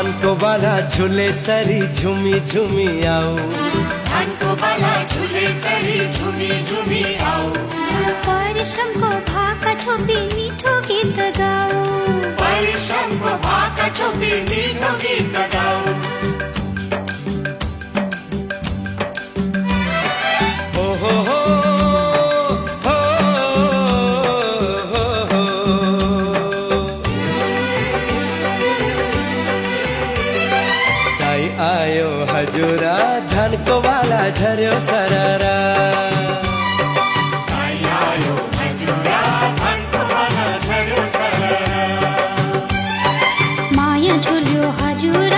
धान को बाला झूले सरी झूमी झूमी आओ, धान को बाला झूले सरी झूमी झूमी आओ। परिश्रम को भाका छोपी मीठो गीत गाओ, परिश्रम को भाका छोपी मीठो गीत गाओ। आयो हजुरा धान को बाला झर्यो सररा, आयो हजुरा धान को बाला झर्यो सररा। माया झुल्यो हजुर